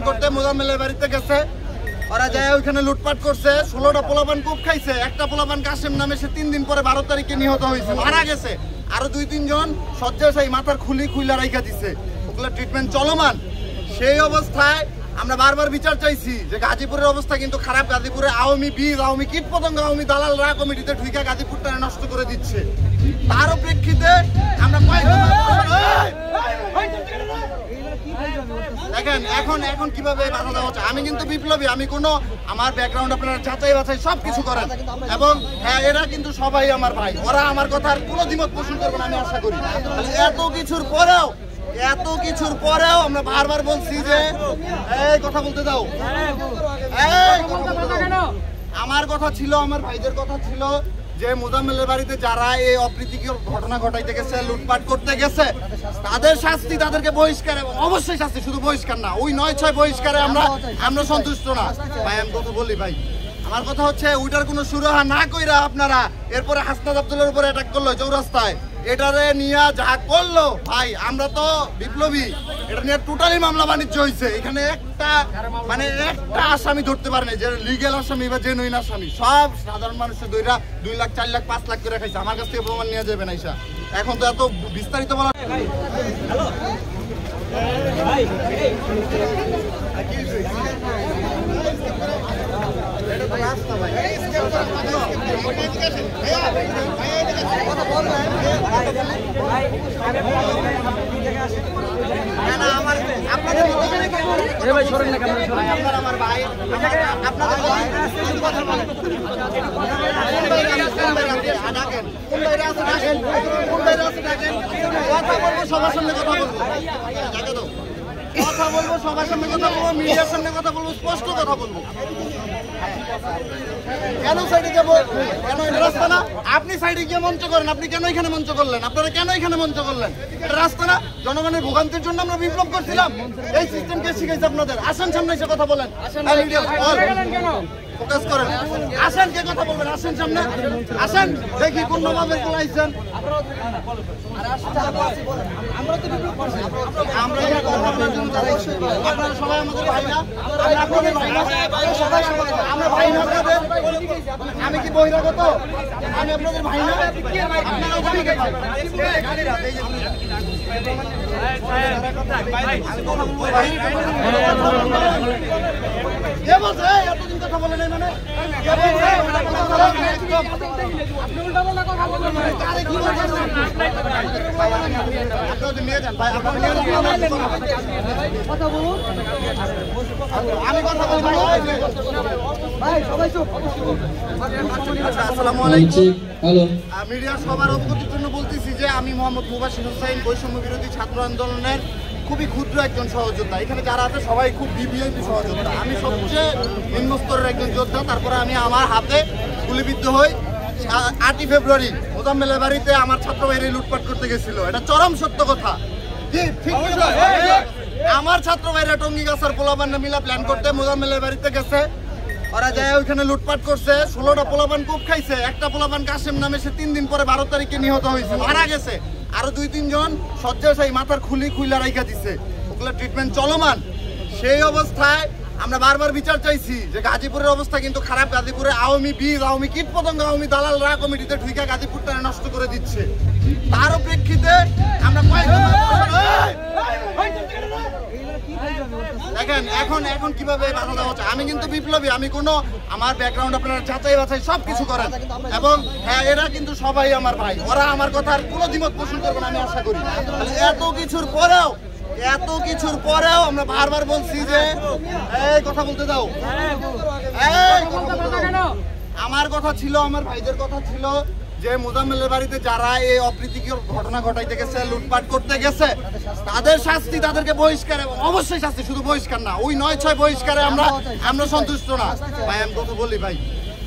করতে মোজাম্মেলের বাড়িতে গেছে। ওরা যায় ওইখানে লুটপাট করছে, 16টা পোলাপান কোপ খাইছে। একটা পোলাপান কাশেম নামে, সে 3 দিন পরে 12 তারিখে নিহত হয়েছে, মারা গেছে। আরো 2-3 জন শয্যাশায়ী, মাথার খুইলা রাইখা দিছে, ওগুলো ট্রিটমেন্ট চলমান। সেই অবস্থায় আমরা বারবার বিচার চাইছি যে গাজীপুরের অবস্থা কিন্তু খারাপ। গাজীপুরে আওয়ামী বীজ, আওয়ামী কীটপতঙ্গ, আওয়ামী দালালরা কমিটিতে ঢুইকা গাজীপুরটা নষ্ট করে দিচ্ছে। তারও প্রেক্ষিতে আমরা দেখেন এখন কিভাবে বাধা দেওয়া হচ্ছে। আমি কিন্তু বিপ্লবী, আমি কোনো আমার ব্যাকগ্রাউন্ড আপনারা যাচাই বাছাই সব কিছু করেন, এবং হ্যাঁ এরা কিন্তু সবাই আমার ভাই, ওরা আমার কথার কোনো দ্বিমত পোষণ করবেন আমি আশা করি। এত কিছুর পরেও আমরা বারবার বলছি যে এই কথা বলতে দাও। আমার কথা ছিল, আমার ভাইদের কথা ছিল যে মোজাম্মেলের বাড়িতে যারা এই অপ্রীতিকর ঘটনা ঘটাইতে গেছে, লুটপাট করতে গেছে, তাদের শাস্তি, তাদেরকে বহিষ্কার, এবং অবশ্যই শাস্তি, শুধু বহিষ্কার না, ওই 9-6 বহিষ্কারে আমরা সন্তুষ্ট না ভাই। আমি কথা বলি ভাই, আমার কথা হচ্ছে ওইটার কোনো সুরাহা না কইরা আপনারা এরপরে হাসনাত আব্দুল্লাহর উপরে অ্যাটাক করলো চৌরাস্তায়, এটারে নিয়ে যা করলো ভাই, আমরা তো বিপ্লবী, এটা নিয়ে টোটালি মামলা বাণিজ্য হয়েছে। এখানে একটা আসামি ধরতে পারে না, যে লিগেল আসামি বা জেনুইন আসামি, সব সাধারণ মানুষের 2 লাখ 4 লাখ 5 লাখ করে খাইছে। আমার কাছ থেকে প্রমাণ নিয়ে যাবে না ইসা, এখন তো এত বিস্তারিত বলা। সবার সামনে কথা বলবো, মিডিয়ার সামনে কথা বলবো, স্পষ্ট কথা বলবো। কেন সাইডে যাবো? কেন এটা রাস্তা না? আপনি সাইডে গিয়ে মঞ্চ করেন, আপনি কেন এখানে মঞ্চ করলেন? আপনারা কেন এখানে মঞ্চ করলেন? এটা রাস্তা না? জনগণের ভোগান্তির জন্য আমরা বিপ্লব করছিলাম। এই সিস্টেম কে শিখাইছে আপনাদের? আসেন সামনে এসে কথা বলেন, ফোকাস করেন, আসেন, কে কথা বলবেন? আসেন সামনে, আসেন, দেখি কোন নবাবের কোন আইছেন। আপনারা সবাই আমাদের ভাই না? আপনাদের ভাই না? আমরা ভাই না আপনাদের? আমি কি বহিরাগত? আমি আপনাদের ভাই না? এতদিন কথা বলে নাই মানে আমি কথা বলবো। মিডিয়া সবার অবগতির জন্য বলতেছি যে আমি মোহাম্মদ মুবাশির হোসেন, বৈষম্য বিরোধী ছাত্র আন্দোলনের খুবই ক্ষুদ্র একজন সহযোদ্ধা। এখানে যারা আছে সবাই খুব ভিভিআইপি সহযোদ্ধা, আমি সবচেয়ে নিম্ন স্তরের একজন যোদ্ধা। তারপরে আমি আমার হাতে গুলিবিদ্ধ হই 8ই ফেব্রুয়ারি মোজাম্মেলের বাড়িতে আমার ছাত্র ভাইরা লুটপাট করতে গেছিল। এটা চরম সত্য কথা। আমার ছাত্র ভাইরা টঙ্গী গাছার পোলাপান মিলা প্ল্যান করতে মোজাম্মেলের বাড়িতে গেছে। ওরা যায় ওইখানে লুটপাট করছে, 16টা পোলাপান কোপ খাইছে। একটা পোলাপান কাশেম নামে, সে 3 দিন পরে 12 তারিখে নিহত হয়েছে, মারা গেছে। আরো 2-3 জন শয্যাশায়ী, মাথার খুইলা রাইখা দিছে, ওগুলো ট্রিটমেন্ট চলমান। সেই অবস্থায় আমরা বারবার বিচার চাইছি যে গাজীপুরের অবস্থা কিন্তু খারাপ। গাজীপুরে আওয়ামী বীজ, আওয়ামী কীটপতঙ্গ, আওয়ামী দালালরা কমিটিতে ঢুইকা গাজীপুরটা নষ্ট করে দিচ্ছে। তারও প্রেক্ষিতে আমরা দেখেন এখন কিভাবে বাধা দেওয়া হচ্ছে। আমি কিন্তু বিপ্লবী, আমি কোনো আমার ব্যাকগ্রাউন্ড আপনারা যাচাই বাছাই সব কিছু করেন, এবং হ্যাঁ এরা কিন্তু সবাই আমার ভাই, ওরা আমার কথার কোনো দ্বিমত পোষণ করবেন আমি আশা করি। এত কিছুর পরেও আমরা বারবার বলছি যে এই কথা বলতে দাও। আমার কথা ছিল, আমার ভাইদের কথা ছিল যে মোজাম্মেলের বাড়িতে যারা এই অপ্রীতিকর ঘটনা ঘটাইতে গেছে, লুটপাট করতে গেছে, তাদের শাস্তি, তাদেরকে বহিষ্কার, এবং অবশ্যই শাস্তি, শুধু বহিষ্কার না, ওই 9-6 বহিষ্কারে আমরা সন্তুষ্ট না ভাই। আমি কথা বলি ভাই,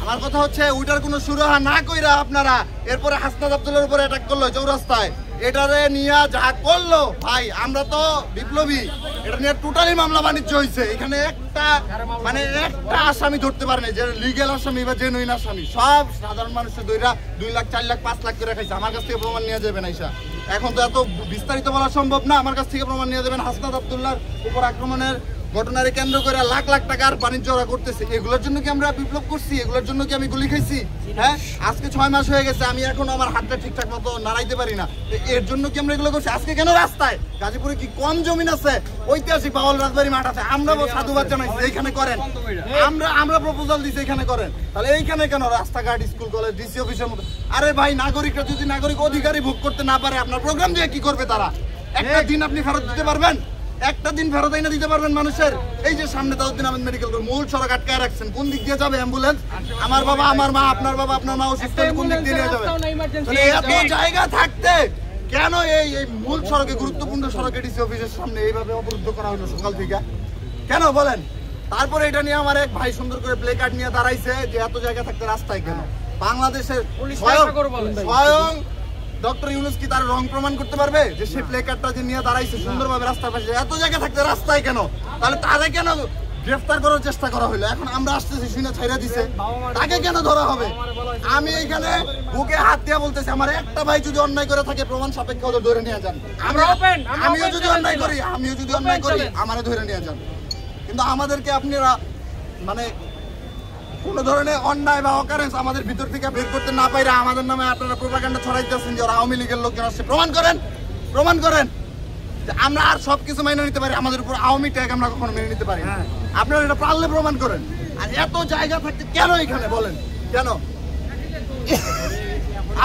আমার কথা হচ্ছে ওইটার কোনো সুরাহা না কইরা আপনারা এরপরে হাসনাত আব্দুল্লাহর উপরে অ্যাটাক করলো চৌরাস্তায়, এটারে নিয়ে যা করলো ভাই, আমরা তো বিপ্লবী, এটা নিয়ে টোটালি মামলা বাণিজ্য হয়েছে। এখানে একটা আসামি ধরতে পারে না, যে লিগেল আসামি বা জেনুইন আসামি, সব সাধারণ মানুষের 2 লাখ 4 লাখ 5 লাখ করে খাইছে। আমার কাছ থেকে প্রমাণ নিয়ে যাবে না ইসা, এখন তো এত বিস্তারিত বলা সম্ভব না। আমার কাছ থেকে প্রমাণ নিয়ে যাবেন হাসনাত আব্দুল্লাহর উপর আক্রমণের ঘটনারে কেন্দ্র করে লাখ লাখ টাকার বাণিজ্য ওরা করতেছে। এগুলোর জন্য কি আমরা বিপ্লব করছি? এগুলোর জন্য কি আমি গুলি খাইছি? হ্যাঁ, আজকে 6 মাস হয়ে গেছে, আমি এখন আমার হাতটা ঠিকঠাক মতো নাড়াইতে পারি না। এর জন্য কি আমরা এগুলো করছি? আজকে কেন রাস্তায়? গাজীপুরে কি কম জমিন আছে? ঐতিহাসিক বাউল রাজবাড়ি মাঠ আছে, আমরা সাধুবাদ জানাইছি এইখানে করেন, আমরা প্রপোজাল দিছি এখানে করেন। তাহলে এইখানে কেন রাস্তাঘাট, স্কুল, কলেজ, ডিসি অফিসের মতো? আরে ভাই, নাগরিকরা যদি নাগরিক অধিকারী ভোগ করতে না পারে, আপনার প্রোগ্রাম দিয়ে কি করবে তারা? একটা দিন আপনি ফেরত দিতে পারবেন? একটা দিন ফেরত এনে দিতে পারবেন মানুষের? এই যে সামনে তাজউদ্দিন আহমেদ মেডিকেল কলেজ, মূল সড়ক আটকায় রাখছেন, কোন দিক দিয়ে যাবে অ্যাম্বুলেন্স? আমার বাবা, আমার মা, আপনার বাবা, আপনার মা অসুস্থ, কোন দিক দিয়ে নিয়ে যাবে? এত জায়গা থাকতে কেন এই মূল সড়কে, গুরুত্বপূর্ণ সড়কে ডিসি অফিসের সামনে এইভাবে অবরুদ্ধ করা হলো সকাল থেকে? কেন বলেন? তারপরে এটা নিয়ে আমার এক ভাই সুন্দর করে প্লে কার্ড নিয়ে দাঁড়াইছে যে এত জায়গা থাকতে রাস্তায় কেন? বাংলাদেশের স্বয়ং ডক্টর ইউনূস কি তার রং প্রমাণ করতে পারবে যে সে প্লে কার্ডটা যে নিয়ে দাঁড়াইছে সুন্দরভাবে রাস্তার পাশে, এত জায়গা থাকতে রাস্তায় কেন? তাহলে তারে কেন গ্রেফতার করার চেষ্টা করা হলো? এখন আমরা আসতেছি, শুনে ছাইরা দিছে, তাকে কেন ধরা হবে? আমি এইখানে বুকে হাত দিয়ে বলতেছি, আমার একটা ভাই যদি অন্যায় করে থাকে, প্রমাণ সাপেক্ষে ওদের ধরে নিয়ে যান। আমিও যদি অন্যায় করি, আমারে ধরে নিয়ে যান। কিন্তু আমাদেরকে আপনারা মানে কোন ধরনের অন্যায় বা অকারেন্স আমাদের ভিতর থেকে বের করতে না পাইরা আমাদের নামে আপনারা প্রোপাগান্ডা ছড়াইতেছেন যে ওরা আওয়ামী লীগের লোকজন আসছে। প্রমাণ করেন যে আমরা আর সবকিছু মেনে নিতে পারি, আমাদের উপর আওয়ামী ট্যাগ আমরা কখনো মেনে নিতে পারি না। আপনারা এটা পারলে প্রমাণ করেন। আর এত জায়গা থাকতে কেন এখানে বলেন? কেন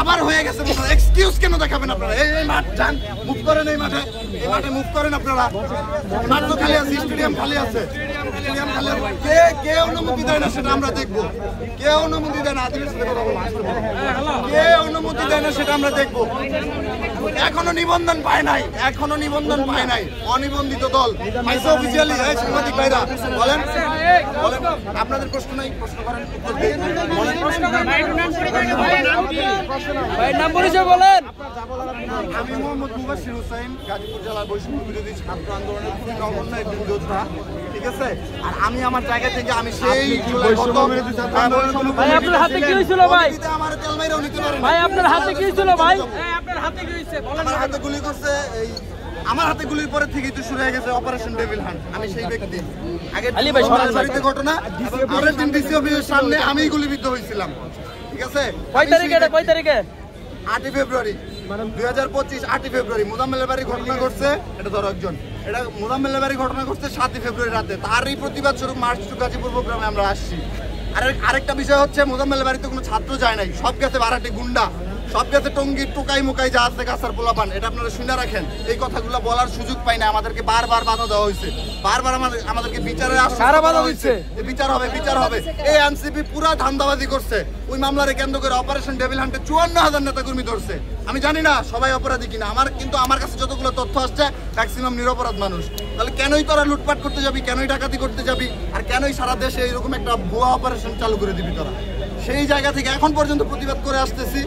আবার হয়ে গেছে? এক্সকিউজ কেন দেখাবেন আপনারা? এই মাঠ যান, মুভ করেন, এই মাঠে মুভ করেন আপনারা। মাঠ তো খালি আছে, স্টেডিয়াম খালি আছে, কে অনুমতি দেয় না সেটা আমরা দেখবো। কে অনুমতি দেয় না, কে অনুমতি দেয় না সেটা আমরা দেখবো। এখনো নিবন্ধন পায় নাই, অনিবন্ধিত দল অফিসিয়ালি। সাংবাদিক ভাইরা বলেন, আপনাদের প্রশ্ন নাই? প্রশ্ন করেন, উত্তর দিন। আমি মোহাম্মদ মুবাশির হোসেন, গাজীপুর জেলার বৈষম্য বিরোধী ছাত্র আন্দোলনের নগণ্য একজন যোদ্ধা, ঠিক আছে? আর আমি আমার জায়গা থেকে আমি সেই আপনার হাতে কি হয়েছিল ভাই? আমার তেলমাইরাও নিতে পারেন ভাই, আপনার হাতে কি হয়েছিল ভাই? আপনার হাতে কি হয়েছে? আমার হাতে গুলি করছে, এই আমার হাতে গুলির পরে থেকেই তো শুরু হয়ে গেছে অপারেশন ডেভিল হান্ট। আমি সেই ব্যক্তি। আগে বাড়িতে ঘটনা, পরের দিন ডিসি অফিসের সামনে আমি গুলিবিদ্ধ হয়েছিলাম, ঠিক আছে? কয় তারিখে? 8 ফেব্রুয়ারি 2025, 8 ফেব্রুয়ারি মোজাম্মেলের বাড়ি ঘটনা ঘটছে। এটা ধরো একজন, এটা মোজাম্মেলের বাড়ি ঘটনা ঘটছে 7 ফেব্রুয়ারি রাতে। তারই প্রতিবাদ স্বরূপ মার্চ টু গাজীপুর প্রোগ্রামে আমরা আসছি। আরেকটা বিষয় হচ্ছে, মোজাম্মেলের বাড়িতে কোনো ছাত্র যায় নাই, সব গেছে ভাড়াটে গুন্ডা, সব গেছে টঙ্গি টোকাই মুকাই যা আছে কাছার পোলাপান। এটা আপনারা শুনে রাখেন। এই কথাগুলো বলার সুযোগ পাই না, আমাদেরকে বারবার বাধা দেওয়া হয়েছে, বারবার আমাদেরকে বিচারের আশ্বাস বাধা হয়েছে, বিচার হবে। এই এনসিপি পুরা ধান্দাবাজি করছে। ওই মামলারে কেন্দ্র করে অপারেশন ডেভিল হান্টে 54,000 নেতাকর্মী ধরছে। আমি জানি না সবাই অপরাধী কিনা, আমার কাছে যতগুলো তথ্য আসছে ম্যাক্সিমাম নিরপরাধ মানুষ। তাহলে কেনই তোরা লুটপাট করতে যাবি, কেনই ডাকাতি করতে যাবি, আর কেনই সারা দেশে এরকম একটা ভুয়া অপারেশন চালু করে দিবি তোরা? সেই জায়গা থেকে এখন পর্যন্ত প্রতিবাদ করে আসতেছি,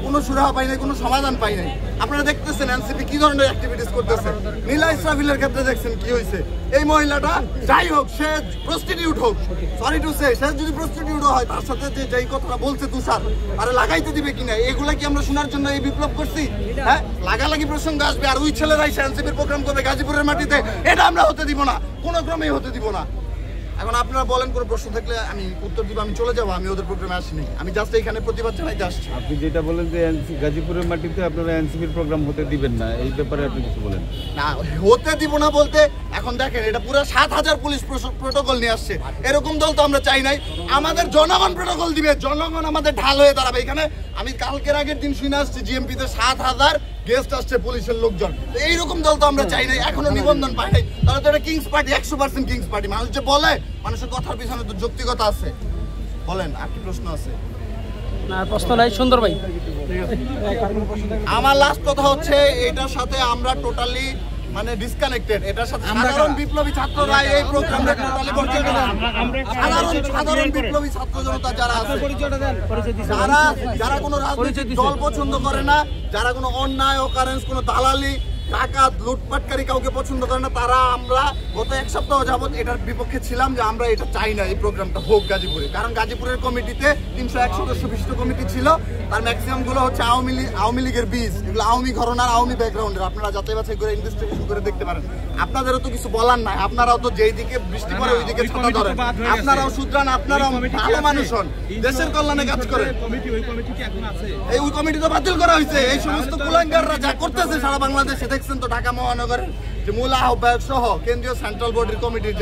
কোনো সুরাহা পাই নাই, কোনো সমাধান পাই নাই। আপনারা দেখতেছেন এনসিপি কি ধরনের অ্যাক্টিভিটিস করতেছে। নীলা ইসরাফিলের ক্ষেত্রে দেখছেন কি হয়েছে। এই মহিলাটা যাই হোক, সে প্রস্টিটিউট হোক, সরি টু সে, সে যদি প্রস্টিটিউট হয়, তার সাথে যেই কথাটা বলছে তুষার, আরে লাগাইতে দিবে কিনা? এগুলা কি আমরা শোনার জন্য এই বিপ্লব করছি? হ্যাঁ, লাগালাগি প্রসঙ্গ আসবে আর ওই ছেলেরাই এনসিপির প্রোগ্রাম করবে গাজীপুরের মাটিতে। এটা আমরা হতে দিব না, কোনো ক্রমেই হতে দিব না। এখন আপনারা বলেন, কোনো প্রশ্ন থাকলে আমি উত্তর দিব। আমি চলে যাবো, আমি ওদের প্রোগ্রামে আসিনি, আমি জাস্ট এখানে প্রতিবাদ জানাইতে আসছি। আপনি যেটা বলেন যে গাজীপুরের মাটিতে আপনারা এনসিপির প্রোগ্রাম হতে দিবেন না, এই ব্যাপারে আপনি কিছু বলেন? না, হতে দিব না বলতে, এখন দেখেন এটা পুরো 7,000 পুলিশ প্রোটোকল নিয়ে আসছে। এরকম দল তো আমরা চাই নাই। আমাদের জনগণ প্রোটোকল দিবে, জনগণ আমাদের ঢাল হয়ে দাঁড়াবে। এখানে আমি কালকের আগের দিন শুনে আসছি জিএমপিতে 7,000 গেস্ট আসছে পুলিশের লোকজন। এইরকম দল তো আমরা চাই নাই, এখনো নিবন্ধন পাই নাই। তাহলে তো এটা কিংস পার্টি, 100% কিংস পার্টি। মানুষ যে বলে, মানুষের কথার পিছনে তো যৌক্তিকতা আছে। বলেন, আর কি প্রশ্ন আছে? না, প্রশ্ন নাই। সুন্দর ভাই, আমার লাস্ট কথা হচ্ছে, এটার সাথে আমরা টোটালি মানে ডিসকানেক্টেড। এটার সাথে সাধারণ বিপ্লবী ছাত্ররা এই প্রোগ্রামে টোটালি বঞ্চিত। সাধারণ বিপ্লবী ছাত্র জনতা যারা আছে, যারা কোনো রাজনৈতিক দল পছন্দ করে না, যারা কোনো অন্যায় অকারেন্স, কোনো দালালি, ডাকাত লুটপাটকারী কাউকে পছন্দ করে না তারা। আমরা গত এক সপ্তাহ যাবত এটার বিপক্ষে ছিলাম যে আমরা এটা চাই না এই প্রোগ্রামটা হোক গাজীপুরে, কারণ গাজীপুরের কমিটিতে 301 সদস্য বিশিষ্ট কমিটি ছিল, তার ম্যাক্সিমাম গুলো হচ্ছে আওয়ামী লীগের বীজ, এগুলো আওয়ামী ঘরনার আওয়ামী ব্যাকগ্রাউন্ডের। আপনারা যাচাই বাছাই করে ইনভেস্টিগেশন করে দেখতে পারেন। আপনাদেরও তো কিছু বলার নাই, আপনারাও তো যেই দিকে বৃষ্টি পড়ে ওই দিকে ছাতা ধরেন, আপনারাও শুধরান, আপনারাও ভালো মানুষ হন, দেশের কল্যাণে কাজ করেন। এই ওই কমিটি তো বাতিল করা হয়েছে। এই সমস্ত কুলাঙ্গাররা যা করতেছে সারা বাংলাদেশে দেখছেন তো, ঢাকা মহানগরের যে মূল আহ্বায়ক সহ কেন্দ্রীয় সেন্ট্রাল বডির কমিটির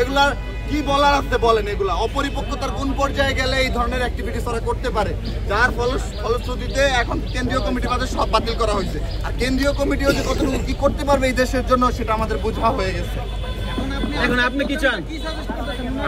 এগুলার কি বলার আছে বলেন? এগুলা অপরিপক্কতার কোন পর্যায়ে গেলে এই ধরনের অ্যাক্টিভিটিস ওরা করতে পারে, যার ফলশ্রুতিতে এখন কেন্দ্রীয় কমিটি বাদে সব বাতিল করা হয়েছে। আর কেন্দ্রীয় কমিটিও যে কতটুকু কি করতে পারবে এই দেশের জন্য সেটা আমাদের বোঝা হয়ে গেছে। এখন আপনি কি চান?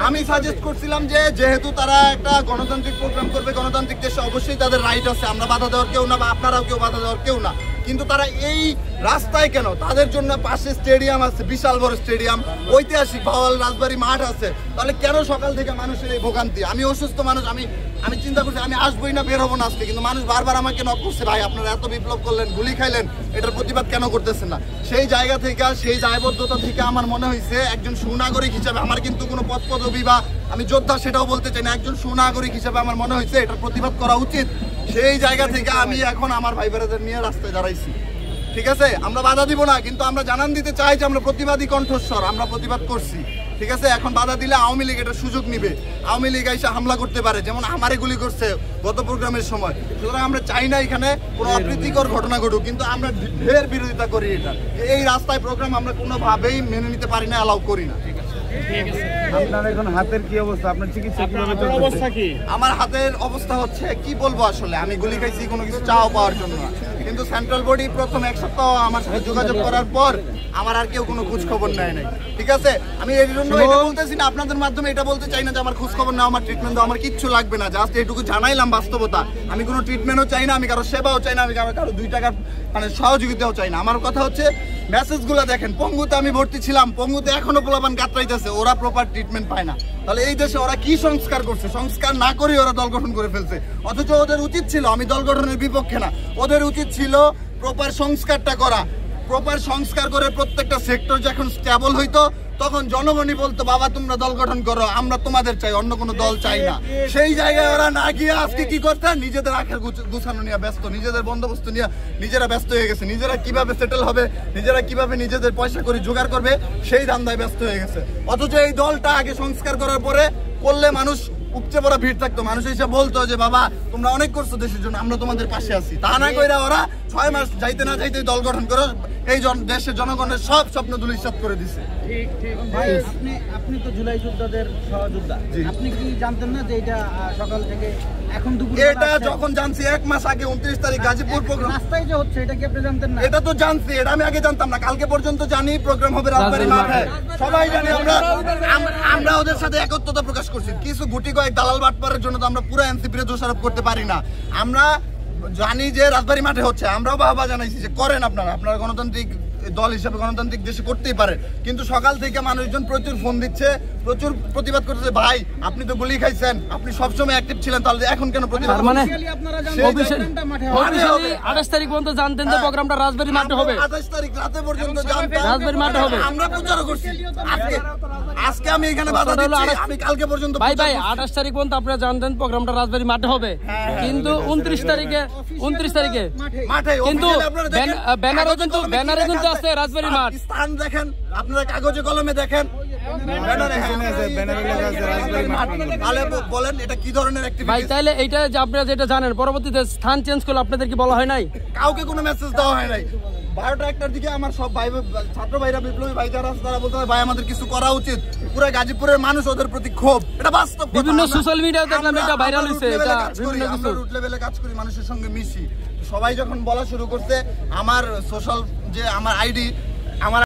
আমি সাজেস্ট করছিলাম যে যেহেতু তারা একটা গণতান্ত্রিক প্রোগ্রাম করবে, গণতান্ত্রিক দেশে অবশ্যই তাদের রাইট আছে, আমরা বাধা দেওয়ার কেউ না বা আপনারাও কেউ বাধা দেওয়ার কেউ না, কিন্তু তারা এই রাস্তায় কেন? তাদের জন্য পাশে স্টেডিয়াম আছে, বিশাল বড় স্টেডিয়াম, ঐতিহাসিক ভাওয়াল রাজবাড়ী মাঠ আছে, তাহলে কেন সকাল থেকে মানুষের এই ভোগান্তি? আমি অসুস্থ মানুষ, আমি চিন্তা করছি আমি আসবোই না, বের হবো না আজকে, কিন্তু মানুষ বারবার আমাকে নক করছে, ভাই আপনারা এত বিপ্লব করলেন, গুলি খাইলেন, এটার প্রতিবাদ কেন করতেছেন না? সেই জায়গা থেকে, সেই দায়বদ্ধতা থেকে আমার মনে হয়েছে একজন সুনাগরিক হিসাবে, আমার কিন্তু কোনো পদবি বা আমি যোদ্ধা সেটাও বলতে চাই না, একজন সুনাগরিক হিসাবে আমার মনে হয়েছে এটার প্রতিবাদ করা উচিত। সেই জায়গা থেকে আমি এখন আমার ভাই বোনেদের নিয়ে রাস্তায় দাঁড়াইছি। ঠিক আছে, আমরা বাধা দিব না, কিন্তু আমরা জানান দিতে চাই যে আমরা প্রতিবাদী কণ্ঠস্বর, আমরা প্রতিবাদ করছি। ঠিক আছে, এখন বাধা দিলে আওয়ামী লীগ এটা সুযোগ নিবে, আওয়ামী লীগ এসে হামলা করতে পারে, যেমন আমারে গুলি করছে গত প্রোগ্রামের সময়। সুতরাং আমরা চাই না এখানে কোনো অপ্রীতিকর ঘটনা ঘটুক, কিন্তু আমরা ঢের বিরোধিতা করি এটা। এই রাস্তায় প্রোগ্রাম আমরা কোনোভাবেই মেনে নিতে পারি না, অ্যালাউ করি না। আপনার এখন হাতের কি অবস্থা? আপনার চিকিৎসা কিভাবে চলছে? আমার হাতের অবস্থা হচ্ছে কি বলবো, আসলে আমি গুলি খাইছি কোনো কিছু চাও পাওয়ার জন্য না, কিন্তু সেন্ট্রাল বডি প্রথম এক সপ্তাহ আমার সাথে যোগাযোগ করার পর আমার আর কেউ কোনো খোঁজ খবর নেয় নাই। ঠিক আছে, আমি এর জন্য এটা বলতেছি না, আপনাদের মাধ্যমে এটা বলতে চাই না যে আমার খোঁজ খবর নাও, আমার ট্রিটমেন্ট দাও, আমার কিচ্ছু লাগবে না, জাস্ট এইটুকু জানাইলাম বাস্তবতা। আমি কোনো ট্রিটমেন্টও চাই না, আমি কারো সেবাও চাই না, আমি কারো 2 টাকার মানে সহযোগিতাও চাই না। আমার কথা হচ্ছে মেসেজগুলো দেখেন, পঙ্গুতে আমি ভর্তি ছিলাম, পঙ্গুতে এখনো পোলাপান কাতরাইতেছে, ওরা প্রপার ট্রিটমেন্ট পায় না। তাহলে এই দেশে ওরা কি সংস্কার করছে? সংস্কার না করে ওরা দল গঠন করে ফেলছে, অথচ ওদের উচিত ছিল, আমি দল গঠনের বিপক্ষে না, ওদের উচিত ছিল প্রপার সংস্কারটা করা। প্রপার সংস্কার করে প্রত্যেকটা সেক্টর যখন স্টেবল হইতো তখন জনগণই বলতো বাবা তোমরা দল গঠন করো, আমরা তোমাদের চাই, অন্য কোনো দল চাই না। সেই জায়গায় ওরা না গিয়ে আজকে কি করতে, নিজেদের আখের গুছানো নিয়ে ব্যস্ত, নিজেদের বন্দোবস্ত নিয়ে নিজেরা ব্যস্ত হয়ে গেছে, নিজেরা কিভাবে সেটেল হবে, নিজেরা কিভাবে নিজেদের পয়সা করে জোগাড় করবে সেই ধান্দায় ব্যস্ত হয়ে গেছে। অথচ এই দলটা আগে সংস্কার করার পরে করলে মানুষ উপচে পড়া ভিড় থাকতো, মানুষ এসে বলতো যে বাবা তোমরা অনেক করছো দেশের জন্য, আমরা তোমাদের পাশে আছি। তা না কইরা ওরা 6 মাস যাইতে না যাইতে দল গঠন করে এই দেশের জনগণের সব স্বপ্ন ধূলিসাৎ করে দিছে। ভাই আপনি তো জুলাই যোদ্ধাদের সহযোদ্ধা, আপনি কি জানতেন না যে এটা সকাল থেকে এখন দুপুর? এটা যখন জানছি 1 মাস আগে 29 তারিখ গাজীপুর প্রোগ্রাম রাস্তায় যে হচ্ছে এটা কি আপনি জানতেন না? এটা তো জানছি, এটা আমি আগে জানতাম না, কালকে পর্যন্ত জানি প্রোগ্রাম হবে রাজবাড়ী মাঠে, সবাই জানি। আমরা ওদের সাথে একত্রতা প্রকাশ করছি, কিছু গুটি কয়েক দালাল বাটপারের জন্য তো আমরা পুরো এনসিপির দোষারোপ করতে পারি না। আমরা জানি যে রাজবাড়ী মাঠে হচ্ছে, আমরাও বাহবা জানাইছি যে করেন আপনারা গণতান্ত্রিক দল হিসেবে গণতান্ত্রিক দেশে করতেই পারে, কিন্তু সকাল থেকে মানুষজন প্রচুর ফোন দিচ্ছে, প্রচুর প্রতিবাদ করতেছে, ভাই আপনি তো গুলি খাইছেন, আপনি সবসময় অ্যাক্টিভ ছিলেন, তাহলে এখন কেন প্রতিবাদ? মানে আপনারা অফিশিয়ালি 28 তারিখ পর্যন্ত জানতেন যে প্রোগ্রামটা রাজবাড়ী মাঠে হবে, 28 তারিখ রাতে পর্যন্ত জানতাম রাজবাড়ী মাঠে হবে, আমরা প্রচারও করছি। আজকে আমি এখানে বাধা দিচ্ছি, আমি কালকে পর্যন্ত ভাই 28 তারিখ পর্যন্ত আপনারা জানতেন প্রোগ্রামটা রাজবাড়ী মাঠে হবে, কিন্তু 29 তারিখে মাঠে কিন্তু ব্যানারে কিন্তু আছে রাজবাড়ী মাঠ। স্থান দেখেন, আপনারা কাগজে কলমে দেখেন, বলেন এটা কি ধরনের অ্যাক্টিভিটি? ভাই তাহলে এইটা যে আপনারা যেটা জানেন, পরবর্তীতে স্থান চেঞ্জ করলে আপনাদের কি বলা হয় নাই? কাউকে কোনো মেসেজ দেওয়া হয় নাই। 12টা 1টার দিকে আমার সব ভাই ছাত্র ভাইরা, বিপ্লবী ভাই যারা আছে তারা বলতে ভাই আমাদের কিছু করা উচিত, পুরো গাজীপুরের মানুষ ওদের প্রতি ক্ষোভ, এটা বাস্তব। বিভিন্ন সোশ্যাল মিডিয়ায় দেখলাম এটা ভাইরাল হইছে, এটা বিভিন্ন কিছু রুট লেভেলে কাজ করি, মানুষের সঙ্গে মিশি। সবাই যখন বলা শুরু করতে, আমার সোশ্যাল যে আমার আইডি, আমার